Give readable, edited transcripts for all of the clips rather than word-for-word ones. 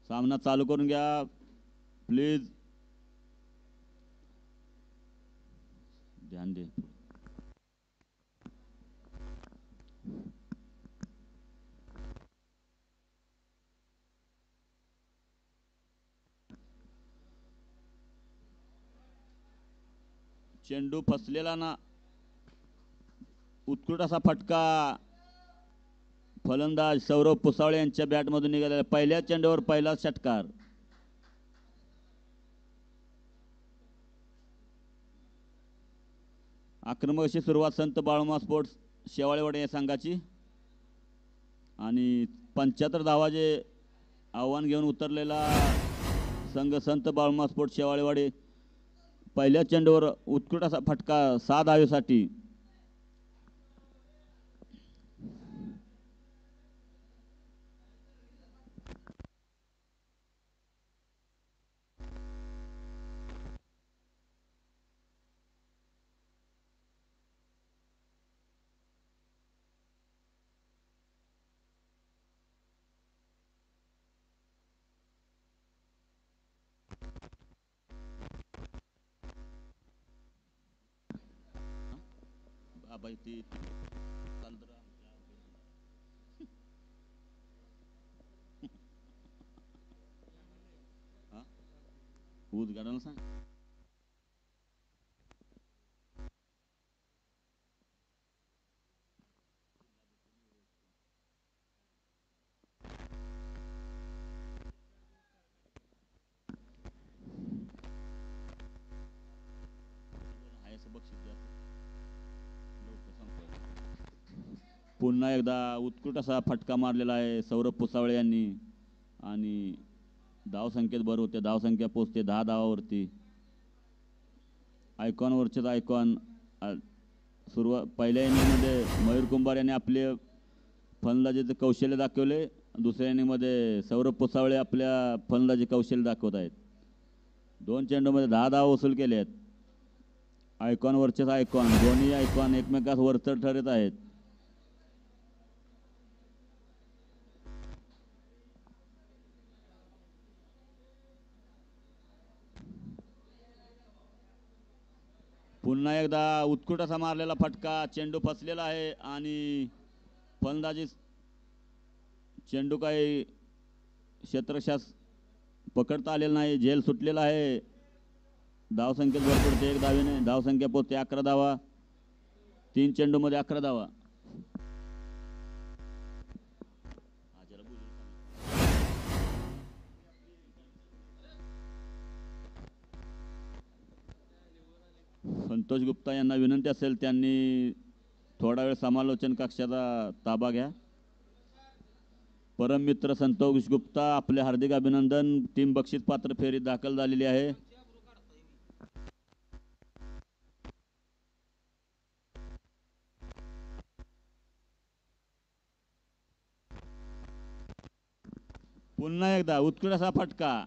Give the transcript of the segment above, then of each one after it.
सामना चालू करून घ्या प्लीज. ध्यान दे. चेंडू फसलेला ना. उत्कृष्ट असा फटका फलंदाज सौरभ पुसावळे यांच्या बॅटमधून निघालेला. पहिल्या चेंडूवर पहिला षटकार. आक्रमक अशी सुरुवात संत बाळूमा स्पोर्ट्स शेवाळेवाडी या संघाची. आणि 75 धावाचे आव्हान घेऊन उतरलेला संघ संत बाळूमा स्पोर्ट्स शेवाळेवाडी. पहिल्या चेंडूवर उत्कृष्ट असा फटका 6 धावेसाठी. उद्घाटन सांग. पुन्हा एकदा उत्कृष्ट असा फटका मारलेला आहे सौरभ पुसावळे यांनी. आणि धावसंख्येत भर होते. धावसंख्या पोचते 10 धावावरती. आयकॉनवरचेच आयकॉन. सुरुवात पहिल्या इनिंगमध्ये मयूर कुंभार यांनी आपले फलंदाजीचे कौशल्य दाखवले. दुसऱ्या इनिंगमध्ये सौरभ पुसावळे आपल्या फलंदाजी कौशल्य दाखवत आहेत. 2 चेंडूमध्ये 10 धावा वसूल केले आहेत. आयकॉनवरचेच आयकॉन. दोन्ही आयकॉन एकमेकास वरचढ ठरत आहेत. पुन्हा एकदा उत्कृष्ट असा मारलेला फटका. चेंडू फसलेला आहे आणि फलंदाजी चेंडू काही क्षेत्रशास पकडता आलेला नाही. झेल सुटलेला आहे. धावसंख्येत भर पडते 1 धावेने. धावसंख्या पोचते 11 धावा. 3 चेंडूमध्ये 11 धावा. संतोष गुप्ता यांना विनंती असेल त्यांनी थोडा वेळ समालोचन कक्षाचा ताबा घ्या. परम मित्र संतोष गुप्ता आपले हार्दिक अभिनंदन. टीम बक्षीस पात्र फेरीत दाखल झालेली आहे. पुन्हा एकदा उत्कृष्ट असा फटका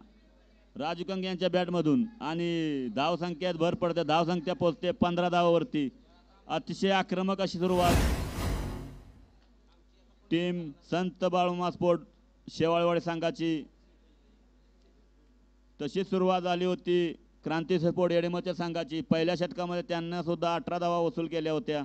राजू कंग यांच्या बॅटमधून आणि धावसंख्येत भर पडते. धावसंख्या पोहोचते 15 धावावरती. अतिशय आक्रमक अशी सुरुवात टीम संत बाळूमा स्पोर्ट शेवाळेवाडी संघाची. तशी सुरुवात झाली होती क्रांती स्पोर्ट येडेमच्या संघाची. पहिल्या षटकामध्ये त्यांना सुद्धा 18 धावा वसूल केल्या होत्या.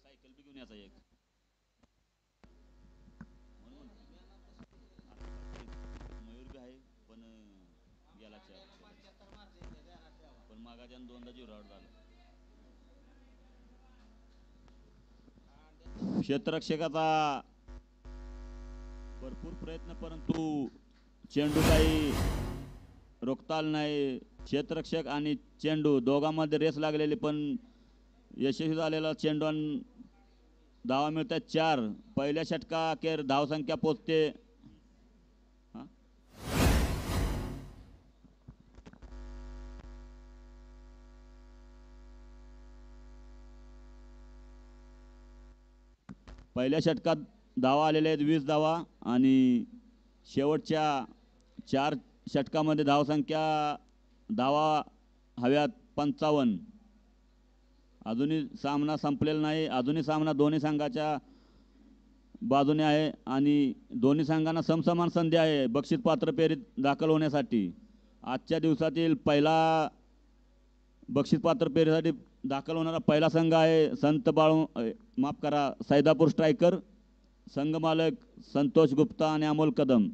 सायकल बी घेऊन याचा एक. क्षेत्ररक्षकाचा भरपूर प्रयत्न, परंतु चेंडू काही रोखता आला नाही. क्षेत्ररक्षक आणि चेंडू दोघांमध्ये रेस लागलेली, पण यशस्वी झालेला चेंडू आणि धावा मिळतात 4. पहिल्या षटका अखेर धावसंख्या पोचते पहिल्या षटकात धावा आलेल्या आहेत 20 धावा आणि शेवटच्या 4 षटकामध्ये धावसंख्या धावा हव्यात 55. अजूनही सामना संपलेला नाही. अजूनही सामना दोन्ही संघाच्या बाजूने आहे आणि दोन्ही संघांना समसमान संधी आहे बक्षीस पात्र फेरीत दाखल होण्यासाठी. आजच्या दिवसातील पहिला बक्षीस पात्र फेरीसाठी दाखल होणारा पहिला संघ आहे संत बाळू माफ करा सैदापूर स्ट्रायकर. संघ मालक संतोष गुप्ता आणि अमोल कदम.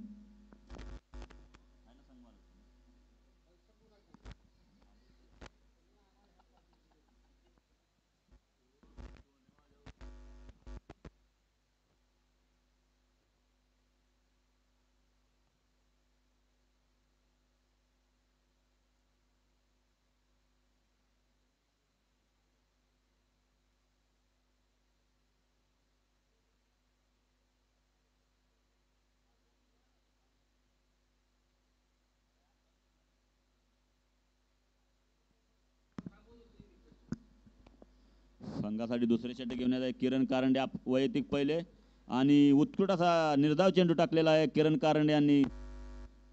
संघासाठी दुसरे चेंडू घेऊन येत आहे किरण कारंडे वैयक्तिक पहिले आणि उत्कृष्ट असा निर्धाव चेंडू टाकलेला आहे किरण कारंडे यांनी.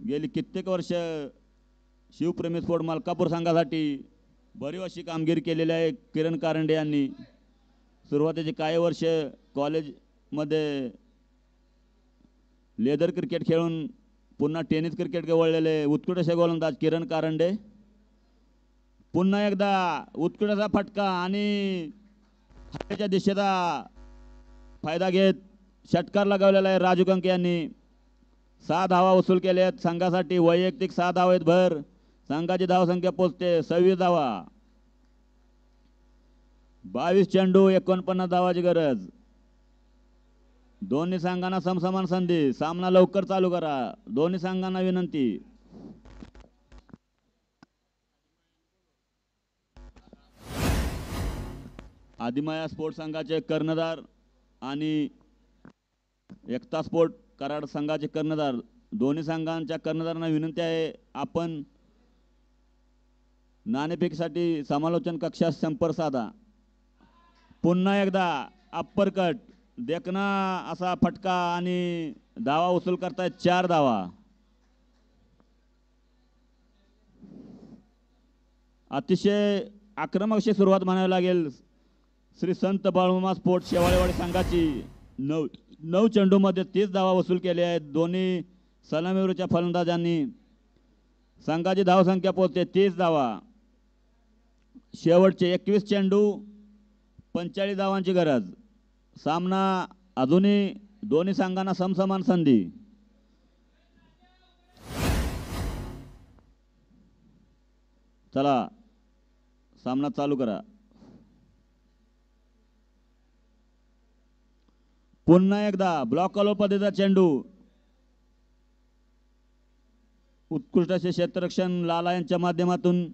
गेली कित्येक वर्ष शिवप्रेमी स्पोर्ट मलकापूर संघासाठी भरीव अशी कामगिरी केलेली आहे किरण कारंडे यांनी. सुरुवातीचे काही वर्ष कॉलेजमध्ये लेदर क्रिकेट खेळून पुन्हा टेनिस क्रिकेट वळलेले उत्कृष्ट असे गोलंदाज किरण कारंडे. पुन्हा एकदा उत्कृष्ट असा फटका आणि हवेच्या दिशेचा फायदा घेत षटकार लगावलेला आहे राजू कंके यांनी. 6 धावा वसूल केल्या आहेत संघासाठी. वैयक्तिक 6 धावा आहेत भर. संघाची धावसंख्या पोचते 26 धावा. 22 चेंडू 49 धावाची गरज. दोन्ही संघांना समसमान संधी. सामना लवकर चालू करा. दोन्ही संघांना विनंती. आदिमाया स्पोर्ट संघाचे कर्णधार आणि एकता स्पोर्ट कराड संघाचे कर्णधार दोन्ही संघांच्या कर्णधारांना विनंती आहे आपण नाणेफेकीसाठी समालोचन कक्षात संपर्क साधा. पुन्हा एकदा अप्पर कट देखना असा फटका आणि धावा वसूल करतायत 4 धावा. अतिशय आक्रमक अशी सुरुवात म्हणावी लागेल श्री संत बाळूमा स्पोर्ट शेवाळेवाडी संघाची. 9 चेंडूमध्ये 30 धावा वसूल केल्या आहेत दोन्ही सलामीवरच्या फलंदाजांनी. संघाची धावसंख्या पोहोचते 30 धावा. शेवटचे 21 चेंडू 45 धावांची गरज. सामना अजूनही दोन्ही संघांना समसमान संधी. चला सामना चालू करा. पुन्हा एकदा ब्लॉक कॉलर पद्धतीचा चेंडू. उत्कृष्ट असे क्षेत्ररक्षण लाला यांच्या माध्यमातून.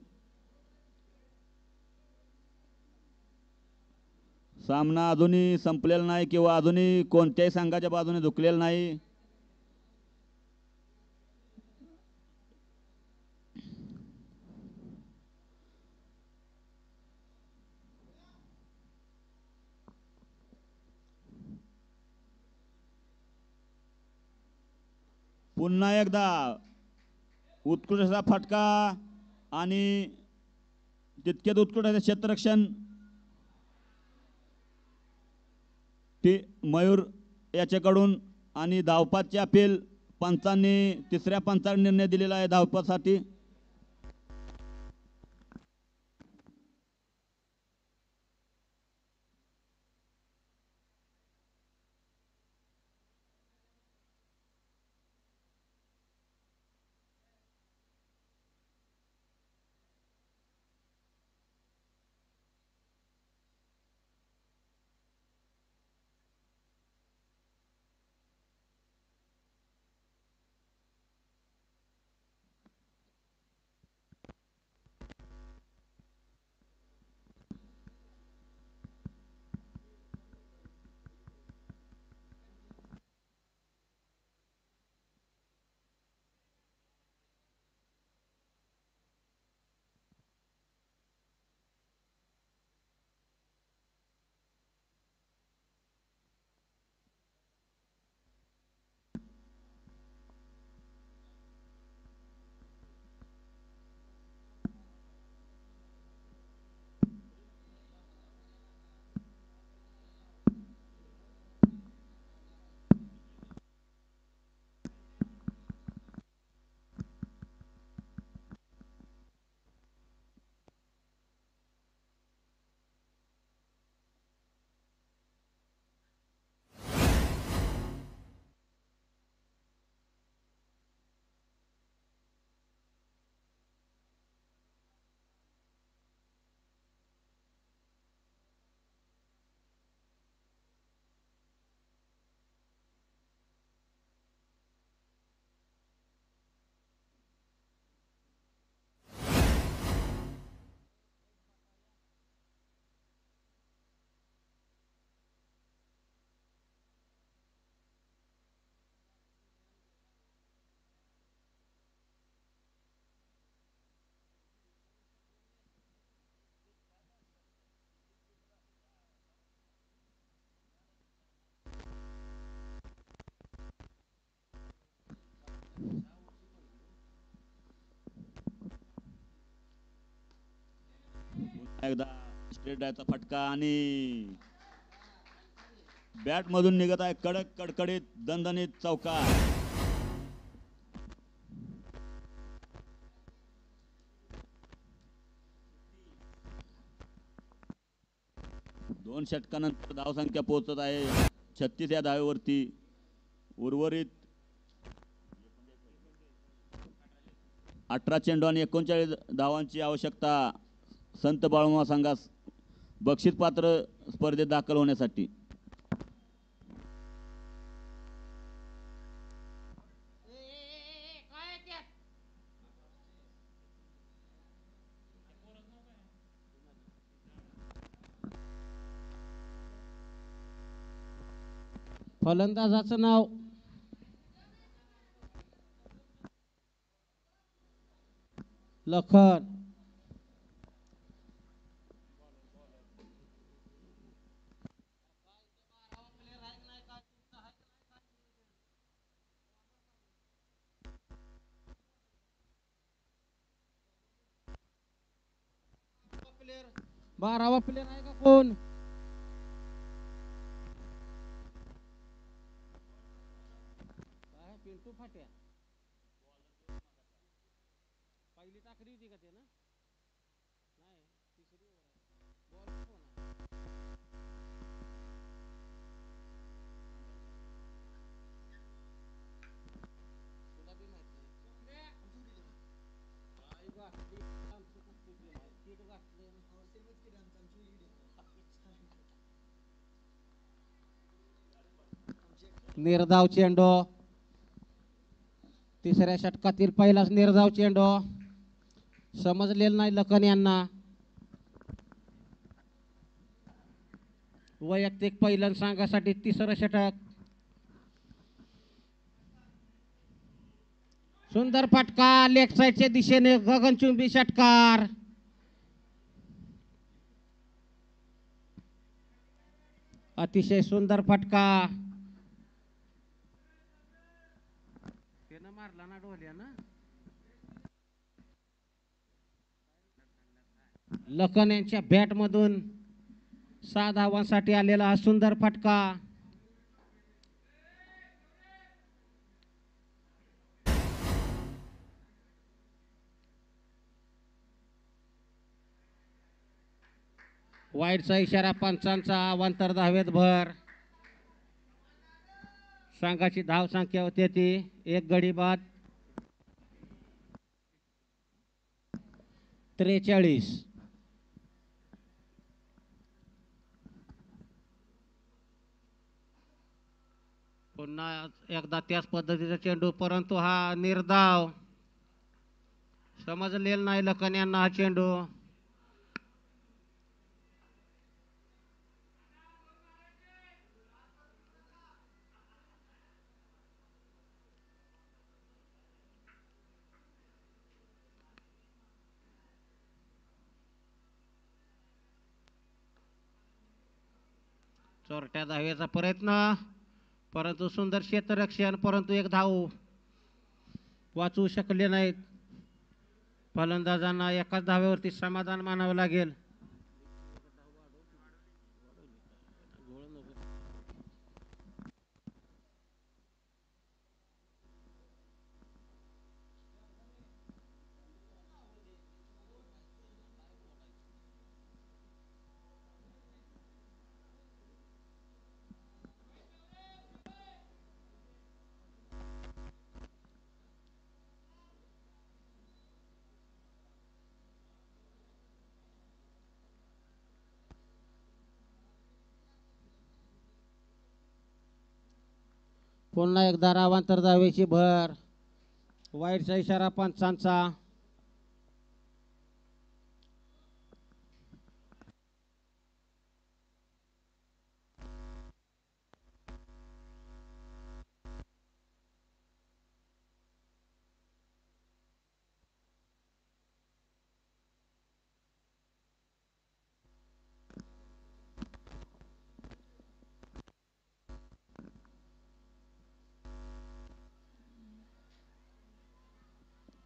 सामना अजूनही संपलेला नाही किंवा अजूनही कोणत्याही संघाच्या बाजूने झुकलेला नाही. पुन्हा एकदा उत्कृष्ट असा फटका आणि तितकेच उत्कृष्ट क्षेत्ररक्षण मयूर याच्याकडून आणि धावपाची अपील पंचांनी तिसऱ्या पंचाने निर्णय दिलेला आहे धावपासाठी. एकदा स्ट्रेट ड्रायव्हचा फटका आणि बॅट मधून निघत आहे कडक कडकडीत दणदणीत चौकार. दोन षटकानंतर धावसंख्या पोहोचत आहे 36 या धावेवरती. उर्वरित 18 चेंडू आणि 39 धावांची आवश्यकता संत बाळूमा संघास बक्षीस पात्र स्पर्धेत दाखल होण्यासाठी. फलंदाजाचं नाव लखन. बारावा प्लेयर आहे का कोण? पिंटू फाट्या पहिली टाकली होती का ते ना? नाही, तिसरी ओव्हर आहे. बॉल कोण आहे? तुला बी माहित नाही. आई गाठली, आमची कुस्ती बी आहे. तीच गाठली आणि सेमच केली आमची निर्धाव चेंडू. तिसऱ्या षटकातील पहिलाच निर्धाव चेंडू. समजलेलं नाही लखन यांना. वैयक्तिक पहिलं संघासाठी तिसरं षटक. सुंदर फटका लेग साइडच्या दिशेने गगनचुंबी षटकार. अतिशय सुंदर फटका. त्यानं मारला ना डोल्यानं. लखन यांच्या बॅट मधून 6 धावांसाठी आलेला हा सुंदर फटका. वाईडचा इशारा पंचांचा. अवांतर धावेत भर. संघाची धाव संख्या होती ती 1 गडी बाद 43. पुन्हा एकदा त्याच पद्धतीचा चेंडू, परंतु हा निर्धाव. समजलेला नाही लखन यांना हा चेंडू. चोरट्या धावेचा प्रयत्न, परंतु सुंदर क्षेत्ररक्षण, परंतु एक धाव वाचवू शकले नाहीत. फलंदाजांना एकाच धावेवरती समाधान मानावं लागेल. पुन्हा एकदा रावांतर धावेची भर. वाईडचा इशारा पंचांचा.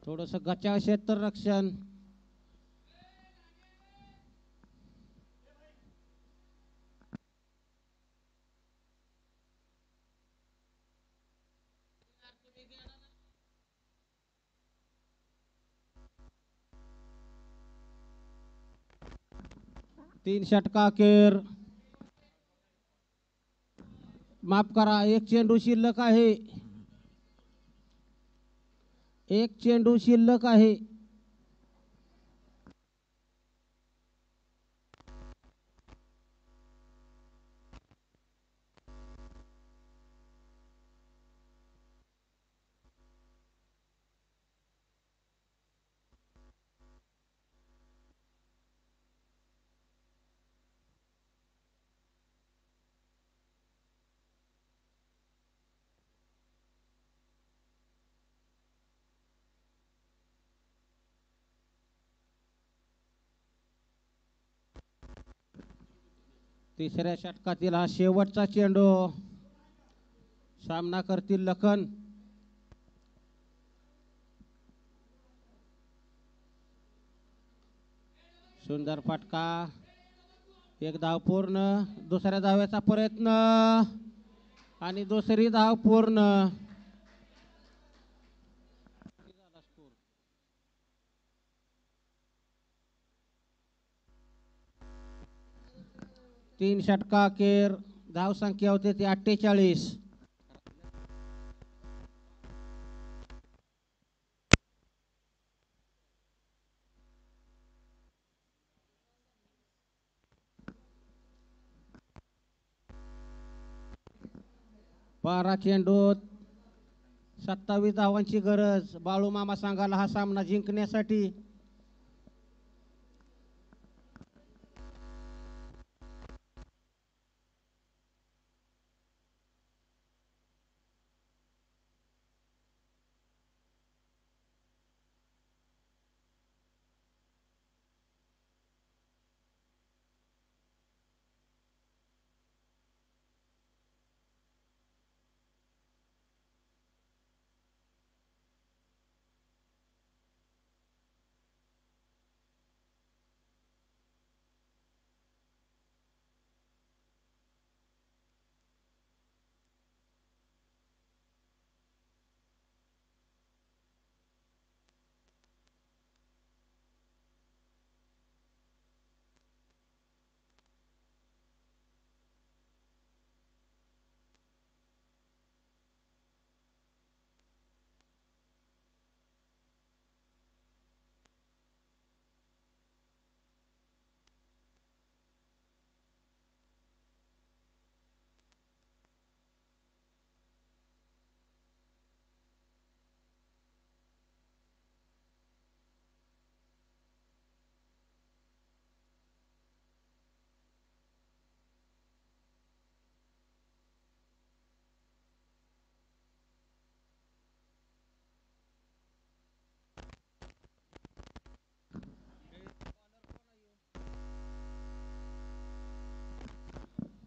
थोडस गचाळ क्षेत्ररक्षण. 3 षटका अखेर. माफ करा, एक चेंडू शिल्लक आहे. एक चेंडू शिल्लक आहे. तिसऱ्या षटकातील हा शेवटचा चेंडू. सामना करतील लखन. सुंदर फटका. एक धाव पूर्ण. दुसऱ्या धावेचा प्रयत्न आणि दुसरी धाव पूर्ण. 3 षटका अखेर. धाव संख्या होते ती 48. बारा चेंडूत 27 धावांची गरज बाळू मामा सांगायला हा सामना जिंकण्यासाठी.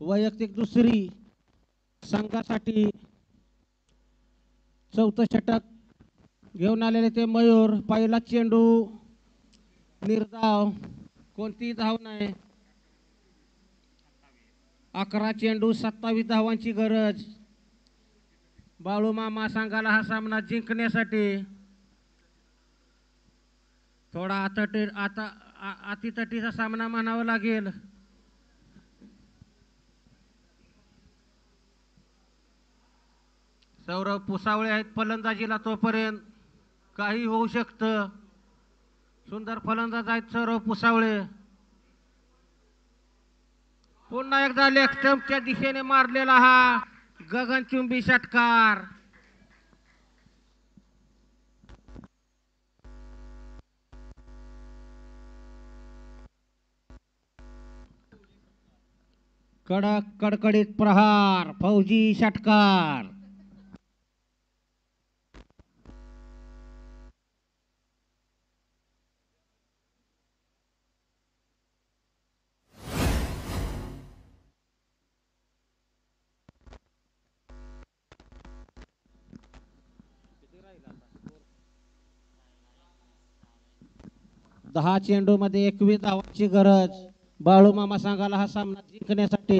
वैयक्तिक दुसरी संघासाठी चौथं षटक घेऊन आलेले ते मयूर. पहिला चेंडू निर्धाव. कोणतीही धाव नाही. 11 चेंडू 27 धावांची गरज बाळू मामा सांगायला हा सामना जिंकण्यासाठी. थोडा अतितटीचा सामना म्हणावा लागेल. सौरभ पुसावळे आहेत फलंदाजीला. तोपर्यंत काही होऊ शकतं. सुंदर फलंदाज आहेत सौरभ पुसावळे. पुन्हा एकदा लेग स्टंपच्या दिशेने मारलेला हा गगनचुंबी षटकार. कडक कडकडीत प्रहार. फौजी षटकार. दहा चेंडू मध्ये 21 धावांची गरज बाळू मामा सांगायला हा सामना जिंकण्यासाठी.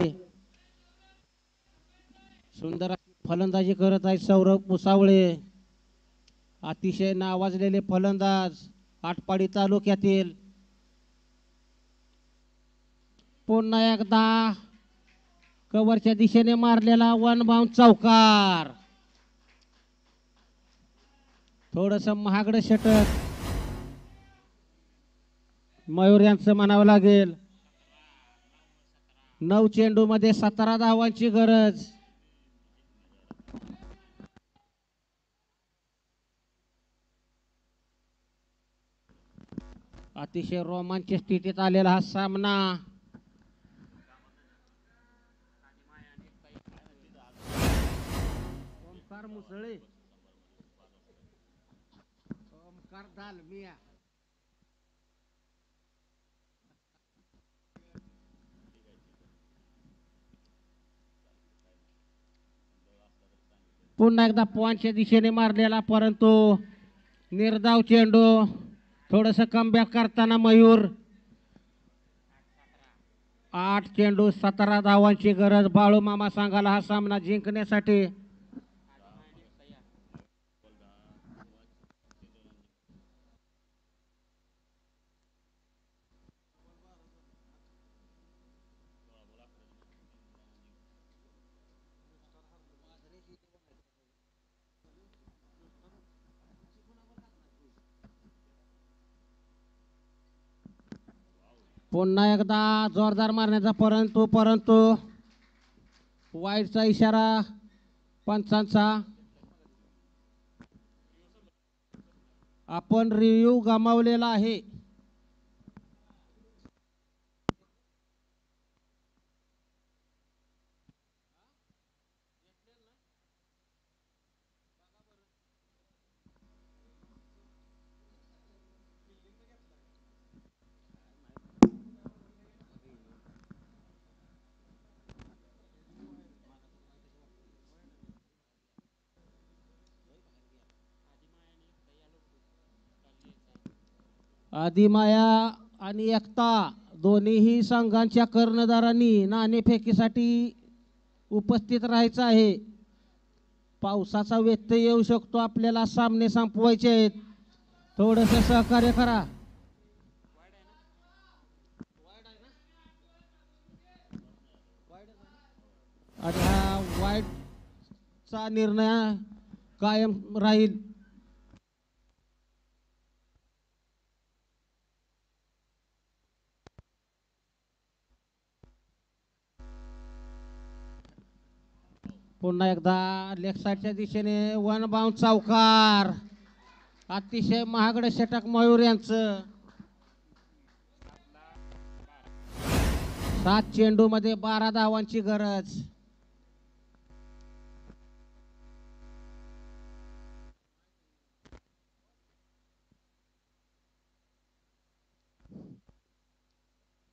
सुंदर फलंदाजी करत आहे सौरभ पुसावळे. अतिशय नावाजलेले फलंदाज आटपाडी तालुक्यातील. पुन्हा एकदा कव्हरच्या दिशेने मारलेला वन बाउंड चौकार. थोडस महागडं षटक मयूर यांचं म्हणावं लागेल. 9 चेंडू मध्ये 17 धावांची गरज. अतिशय रोमांचक स्थितीत आलेला हा सामना. ओमकार मुसळे, ओमकार दालमिया. पुन्हा एकदा पॉइंटच्या दिशेने मारलेला परंतु निर्धाव चेंडू. थोडस कमबॅक करताना मयूर. 8 चेंडू 17 धावांची गरज बाळू मामा सांगाला हा सामना जिंकण्यासाठी. पुन्हा एकदा जोरदार मारण्याचा परंतु वाईटचा इशारा पंचांचा. आपण रिव्ह्यू गमावलेला आहे. आदिमाया आणि एकता दोन्हीही संघांच्या कर्णधारांनी नाणेफेकीसाठी उपस्थित राहायचं आहे. पावसाचा व्यत्यय येऊ शकतो. आपल्याला सामने संपवायचे आहेत. थोडस सहकार्य करा. आणि हा वाईटचा निर्णय कायम राहील. पुन्हा एकदा लेफ्ट साइडच्या दिशेने वन बाउंड चौकार. अतिशय महागडं षटक मयूर यांचं. 7 चेंडू मध्ये 12 धावांची गरज.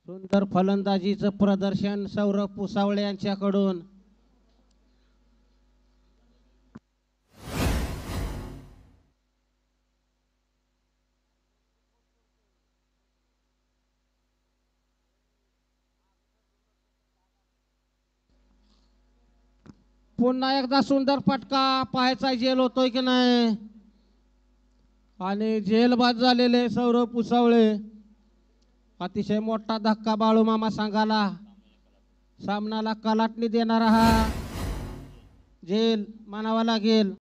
सुंदर फलंदाजीचं प्रदर्शन सौरभ पुसावळे यांच्याकडून. पुन्हा एकदा सुंदर फटका. पाहायचा जेल होतोय की नाही. आणि जेलबाद झालेले सौरभ पुसावळे. अतिशय मोठा धक्का बाळू मामा संघाला. सामनाला कलाटणी देणारा हा जेल म्हणावा लागेल.